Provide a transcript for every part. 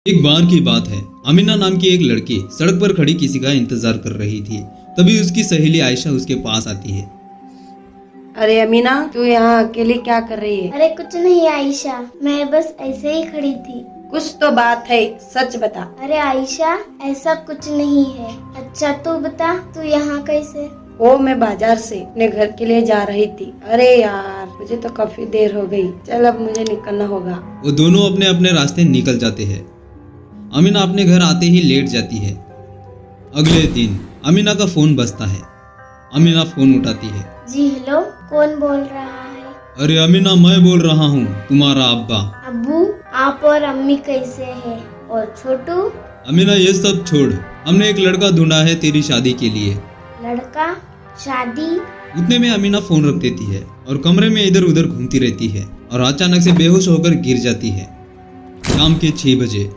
एक बार की बात है, अमीना नाम की एक लड़की सड़क पर खड़ी किसी का इंतजार कर रही थी। तभी उसकी सहेली आयशा उसके पास आती है। अरे अमीना, तू यहाँ अकेले क्या कर रही है? अरे कुछ नहीं आयशा, मैं बस ऐसे ही खड़ी थी। कुछ तो बात है, सच बता। अरे आयशा, ऐसा कुछ नहीं है। अच्छा तू बता, तू यहाँ कैसे? वो मैं बाजार से अपने घर के लिए जा रही थी। अरे यार, मुझे तो काफी देर हो गई। चल अब मुझे निकलना होगा। वो दोनों अपने अपने रास्ते निकल जाते हैं। अमीना अपने घर आते ही लेट जाती है। अगले दिन अमीना का फोन बजता है। अमीना फोन उठाती है। जी हेलो, कौन बोल रहा है? अरे अमीना, मैं बोल रहा हूँ, तुम्हारा अब्बा। अब्बू, आप और अम्मी कैसे हैं? और छोटू? अमीना ये सब छोड़, हमने एक लड़का ढूंढा है तेरी शादी के लिए। लड़का? शादी? उतने में अमीना फोन रख देती है और कमरे में इधर उधर घूमती रहती है और अचानक से बेहोश होकर गिर जाती है। शाम के 6 बजे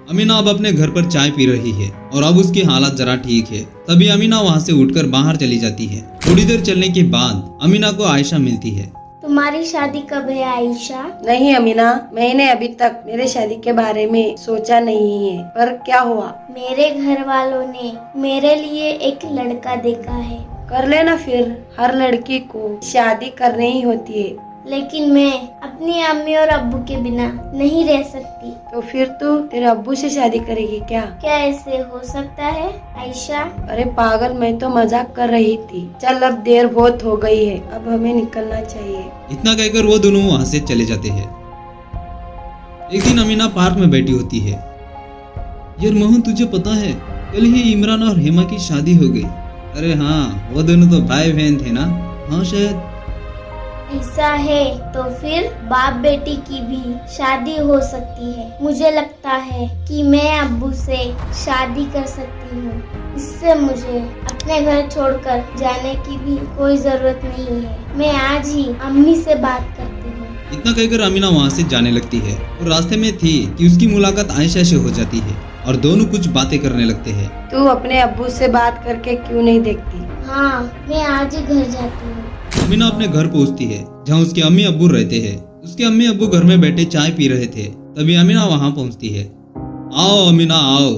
अमीना अब अपने घर पर चाय पी रही है और अब उसकी हालत जरा ठीक है। तभी अमीना वहाँ से उठकर बाहर चली जाती है। थोड़ी देर चलने के बाद अमीना को आयशा मिलती है। तुम्हारी शादी कब है आयशा? नहीं अमीना, मैंने अभी तक मेरे शादी के बारे में सोचा नहीं है। पर क्या हुआ? मेरे घर वालों ने मेरे लिए एक लड़का देखा है। कर लेना फिर, हर लड़की को शादी करनी ही होती है। लेकिन मैं अपनी अम्मी और अब्बू के बिना नहीं रह सकती। तो फिर तू तेरे अब्बू से शादी करेगी क्या? क्या ऐसे हो सकता है आयशा? अरे पागल, मैं तो मजाक कर रही थी। चल अब देर बहुत हो गई है, अब हमें निकलना चाहिए। इतना कहकर वो दोनों वहाँ से चले जाते हैं। एक दिन अमीना पार्क में बैठी होती है। यार मोहन, तुझे पता है कल ही इमरान और हेमा की शादी हो गई। अरे हाँ, वो दोनों तो भाई बहन थे ना। हाँ शायद। ऐसा है तो फिर बाप बेटी की भी शादी हो सकती है। मुझे लगता है कि मैं अब्बू से शादी कर सकती हूँ। इससे मुझे अपने घर छोड़कर जाने की भी कोई जरूरत नहीं है। मैं आज ही अम्मी से बात करती हूँ। इतना कहकर अमीना वहाँ से जाने लगती है और रास्ते में थी कि उसकी मुलाकात आयशा से हो जाती है और दोनों कुछ बातें करने लगते हैं। तू अपने अब्बू से बात करके क्यों नहीं देखती? हाँ, मैं आज ही घर जाती हूँ। अमीना अपने घर पहुंचती है जहाँ उसके अम्मी अब्बू रहते हैं। उसके अम्मी अब्बू घर में बैठे चाय पी रहे थे। तभी अमीना वहाँ पहुँचती है। आओ अमीना आओ,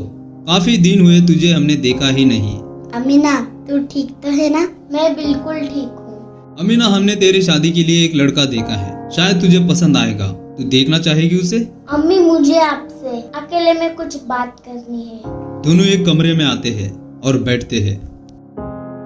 काफी दिन हुए तुझे हमने देखा ही नहीं। अमीना, तू ठीक तो है ना? मैं बिल्कुल ठीक हूँ। अमीना, हमने तेरी शादी के लिए एक लड़का देखा है, शायद तुझे पसंद आएगा। तू देखना चाहेगी उसे? अम्मी, मुझे आपसे अकेले में कुछ बात करनी है। दोनों एक कमरे में आते हैं और बैठते हैं।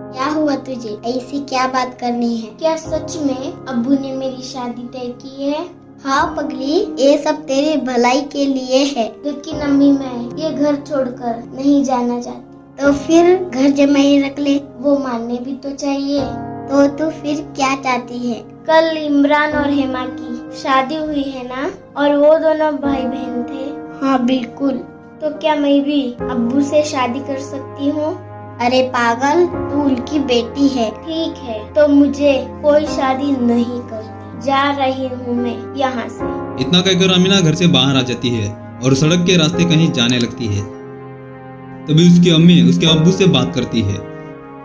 क्या हुआ तुझे? ऐसी क्या बात करनी है? क्या सच में अब्बू ने मेरी शादी तय की है? हाँ पगली, ये सब तेरी भलाई के लिए है। लेकिन अम्मी, मैं ये घर छोड़कर नहीं जाना चाहती। तो फिर घर जमाई रख ले। वो मानने भी तो चाहिए। तो तू फिर क्या चाहती है? कल इमरान और हेमा की शादी हुई है ना, और वो दोनों भाई बहन थे। हाँ बिल्कुल। तो क्या मैं भी अब्बू से शादी कर सकती हूँ? अरे पागल, तू उनकी बेटी है। ठीक है, तो मुझे कोई शादी नहीं करनी। जा रही हूँ मैं यहाँ से। इतना कहकर अमीना घर से बाहर आ जाती है और सड़क के रास्ते कहीं जाने लगती है। तभी उसकी अम्मी उसके अब्बू से बात करती है।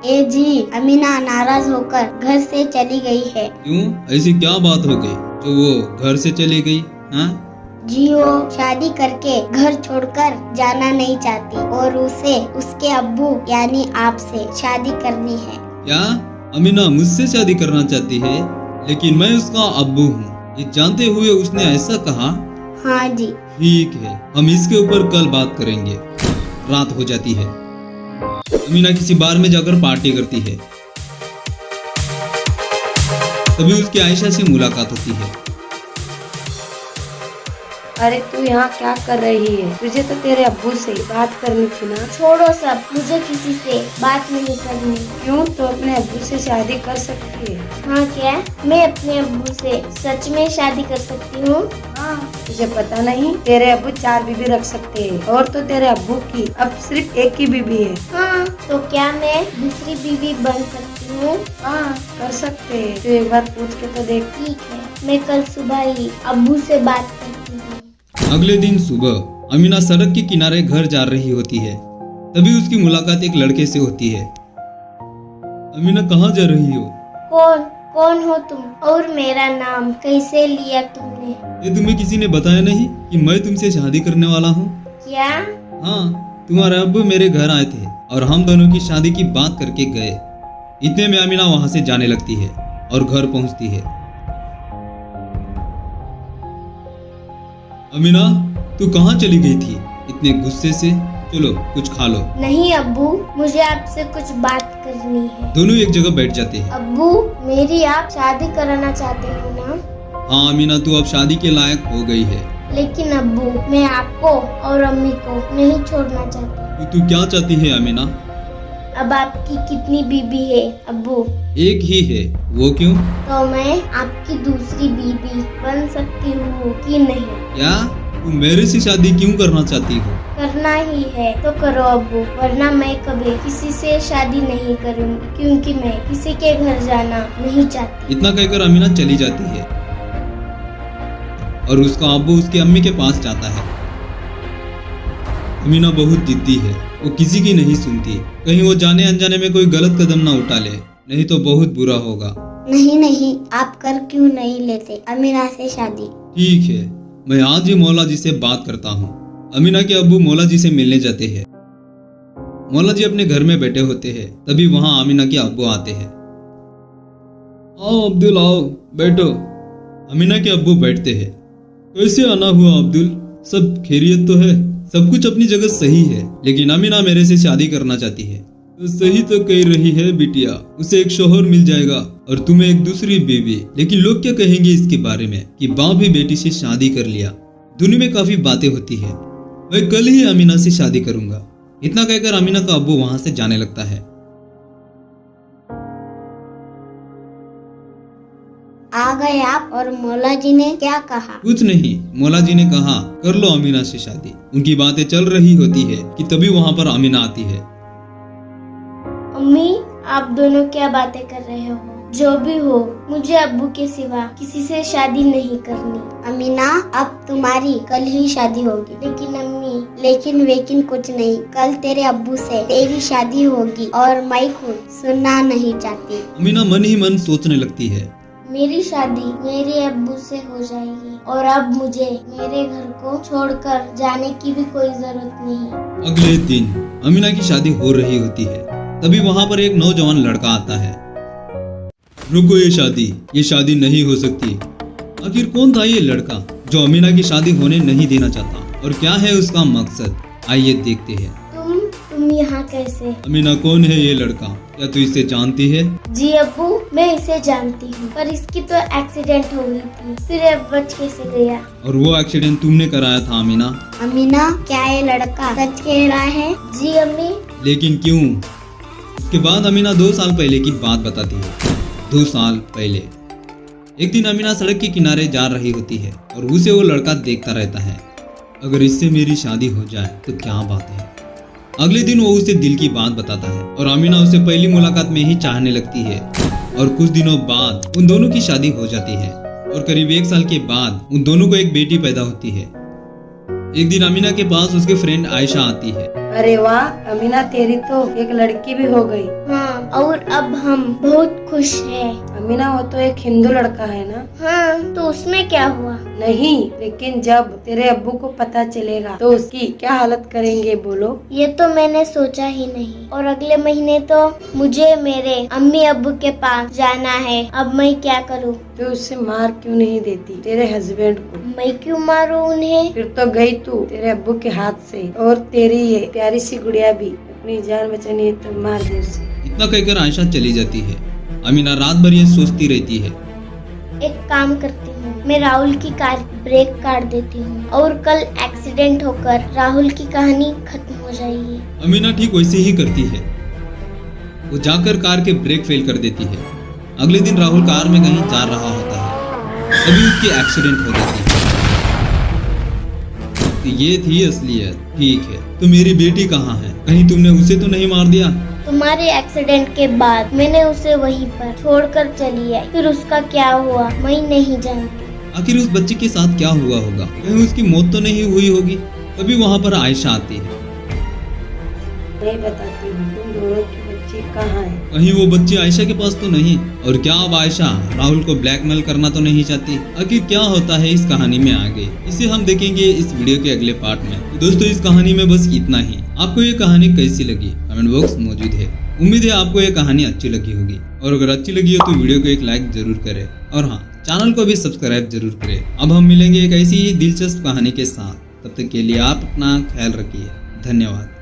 ए जी, अमीना नाराज होकर घर से चली गई है। क्यों, ऐसी क्या बात हो गई जो वो घर से चली गई? हाँ जी, वो शादी करके घर छोड़कर जाना नहीं चाहती और उसे उसके अब्बू यानी आपसे शादी करनी है। क्या अमीना मुझसे शादी करना चाहती है? लेकिन मैं उसका अब्बू हूँ, ये जानते हुए उसने ऐसा कहा? हाँ जी। ठीक है, हम इसके ऊपर कल बात करेंगे। रात हो जाती है। अमीना किसी बार में जाकर पार्टी करती है। तभी उसकी आयशा से मुलाकात होती है। अरे तू यहाँ क्या कर रही है? तुझे तो तेरे अब्बू से बात करनी थी ना। छोड़ो सब, मुझे किसी से बात नहीं करनी। क्यों? तो अपने अब्बू से शादी कर सकती है। हाँ क्या? मैं अपने अब्बू से सच में शादी कर सकती हूँ? हाँ, तुझे पता नहीं, तेरे अब्बू 4 बीबी रख सकते हैं। और तो तेरे अब्बू की अब सिर्फ एक ही बीबी है। हाँ, तो क्या मैं दूसरी बीबी बन सकती हूँ? हाँ, कर सकते हैं। तू एक बार पूछ के तो देख। ठीक है, मैं कल सुबह ही अब्बू से बात करती हूँ। अगले दिन सुबह अमीना सड़क के किनारे घर जा रही होती है। तभी उसकी मुलाकात एक लड़के से होती है। अमीना, कहाँ जा रही हो? कौन हो तुम? और मेरा नाम कैसे लिया तुमने? ये तुम्हें किसी ने बताया नहीं कि मैं तुमसे शादी करने वाला हूँ? क्या? हाँ, तुम्हारे अब्बू मेरे घर आए थे और हम दोनों की शादी की बात करके गए। इतने में अमीना वहां से जाने लगती है और घर पहुंचती है। अमीना, तू कहाँ चली गई थी इतने गुस्से से? चलो कुछ खा लो। नहीं अब्बू, मुझे आपसे कुछ बात करनी है। दोनों एक जगह बैठ जाते हैं। अब्बू, मेरी आप शादी कराना चाहते हो ना? हाँ अमीना, तू अब शादी के लायक हो गई है। लेकिन अब्बू, मैं आपको और अम्मी को नहीं छोड़ना चाहती। तू क्या चाहती है अमीना? अब आपकी कितनी बीबी है अब्बू? एक ही है। वो क्यों? तो मैं आपकी दूसरी बीबी बन सकती हूँ कि नहीं? क्या तू मेरे से शादी क्यों करना चाहती हो? करना ही है तो करो अब्बू, वरना मैं कभी किसी से शादी नहीं करूँगी, क्योंकि मैं किसी के घर जाना नहीं चाहती। इतना कहकर अमीना चली जाती है और उसका अब्बू उसकी अम्मी के पास जाता है। अमीना बहुत जिद्दी है, वो किसी की नहीं सुनती। कहीं वो जाने अनजाने में कोई गलत कदम ना उठा ले, नहीं तो बहुत बुरा होगा। नहीं नहीं, आप कर क्यों नहीं लेते अमीना से शादी? ठीक है, मैं आज ही मौला जी से बात करता हूँ। अमीना के अब्बू मौला जी से मिलने जाते हैं। मौला जी अपने घर में बैठे होते हैं, तभी वहाँ अमीना के अब्बू आते हैं। आओ अब्दुल, आओ बैठो। अमीना के अब्बू बैठते हैं। कैसे आना हुआ अब्दुल? सब खैरियत तो है? सब कुछ अपनी जगह सही है, लेकिन अमीना मेरे से शादी करना चाहती है। तो सही तो कह रही है बिटिया, उसे एक शोहर मिल जाएगा और तुम्हें एक दूसरी बीवी। लेकिन लोग क्या कहेंगे इसके बारे में कि बाप भी बेटी से शादी कर लिया। दुनिया में काफी बातें होती है। मैं कल ही अमीना से शादी करूंगा। इतना कहकर अमीना का अब्बू वहां से जाने लगता है। आ गए आप, और मौला जी ने क्या कहा? कुछ नहीं, मौला जी ने कहा कर लो अमीना से शादी। उनकी बातें चल रही होती है कि तभी वहाँ पर अमीना आती है। अम्मी, आप दोनों क्या बातें कर रहे हो? जो भी हो, मुझे अब्बू के सिवा किसी से शादी नहीं करनी। अमीना, अब तुम्हारी कल ही शादी होगी। लेकिन अम्मी, लेकिन कुछ नहीं, कल तेरे अब्बू से तेरी शादी होगी और मैं खुद सुनना नहीं चाहती। अमीना मन ही मन सोचने लगती है। मेरी शादी मेरे अब्बू से हो जाएगी और अब मुझे मेरे घर को छोड़कर जाने की भी कोई जरूरत नहीं। अगले दिन अमीना की शादी हो रही होती है, तभी वहाँ पर एक नौजवान लड़का आता है। रुको, ये शादी नहीं हो सकती। आखिर कौन था ये लड़का जो अमीना की शादी होने नहीं देना चाहता, और क्या है उसका मकसद? आइए देखते हैं। तुम यहाँ कैसे? अमीना, कौन है ये लड़का? क्या तू इसे जानती है? जी अब्बू, मैं इसे जानती हूँ, पर इसकी तो एक्सीडेंट हो गई थी, फिर अब बच कैसे गया? और वो एक्सीडेंट तुमने कराया था अमीना? अमीना, क्या ये लड़का सच कह रहा है? जी अम्मी। लेकिन क्यों? उसके बाद अमीना 2 साल पहले की बात बताती है। 2 साल पहले एक दिन अमीना सड़क के किनारे जा रही होती है और उसे वो लड़का देखता रहता है। अगर इससे मेरी शादी हो जाए तो क्या बात है। अगले दिन वो उसे दिल की बात बताता है और अमीना उसे पहली मुलाकात में ही चाहने लगती है। और कुछ दिनों बाद उन दोनों की शादी हो जाती है और करीब 1 साल के बाद उन दोनों को एक बेटी पैदा होती है। एक दिन अमीना के पास उसके फ्रेंड आयशा आती है। अरे वाह अमीना, तेरी तो एक लड़की भी हो गई। हाँ, और अब हम बहुत खुश हैं। अमीना, वो तो एक हिंदू लड़का है ना? हाँ, तो उसमें क्या हुआ? नहीं, लेकिन जब तेरे अब्बू को पता चलेगा तो उसकी क्या हालत करेंगे बोलो? ये तो मैंने सोचा ही नहीं। और अगले महीने तो मुझे मेरे अम्मी अब्बू के पास जाना है। अब मैं क्या करूँ? तो उससे मार क्यों नहीं देती तेरे हस्बैंड को? मैं क्यों मारूं उन्हें? फिर तो गई तू तेरे अब्बू के हाथ से, और तेरी ये प्यारी सी गुड़िया भी अपनी जान बचानी है तो मार दे उसे। इतना कहकर आयशा चली जाती है। अमीना रात भर ये सोचती रहती है। एक काम करती हूँ, मैं राहुल की कार की ब्रेक काट देती हूँ और कल एक्सीडेंट होकर राहुल की कहानी खत्म हो जाएगी। अमीना ठीक वैसे ही करती है। वो जाकर कार के ब्रेक फेल कर देती है। अगले दिन राहुल कार में कहीं जा रहा होता है, तभी उसकी एक्सीडेंट हो जाती है। तो ये थी असलियत। ठीक है, तो मेरी बेटी कहाँ है? कहीं तुमने उसे तो नहीं मार दिया? तुम्हारे एक्सीडेंट के बाद मैंने उसे वहीं पर छोड़कर चली आई, फिर उसका क्या हुआ मैं नहीं जानती। आखिर उस बच्चे के साथ क्या हुआ होगा? कहीं उसकी मौत तो नहीं हुई होगी? तभी वहाँ पर आयशा आती है। मैं बताती हूँ, तुम दोनों की बच्ची बच्चे कहाँ हैं? कहीं वो बच्ची आयशा के पास तो नहीं? और क्या अब आयशा राहुल को ब्लैकमेल करना तो नहीं चाहती? आखिर क्या होता है इस कहानी में आगे, इसे हम देखेंगे इस वीडियो के अगले पार्ट में। तो दोस्तों इस कहानी में बस इतना ही। आपको ये कहानी कैसी लगी कमेंट बॉक्स मौजूद है। उम्मीद है आपको ये कहानी अच्छी लगी होगी, और अगर अच्छी लगी हो तो वीडियो को एक लाइक जरूर करें, और हाँ चैनल को भी सब्सक्राइब जरूर करें। अब हम मिलेंगे एक ऐसी ही दिलचस्प कहानी के साथ, तब तक के लिए आप अपना ख्याल रखिए। धन्यवाद।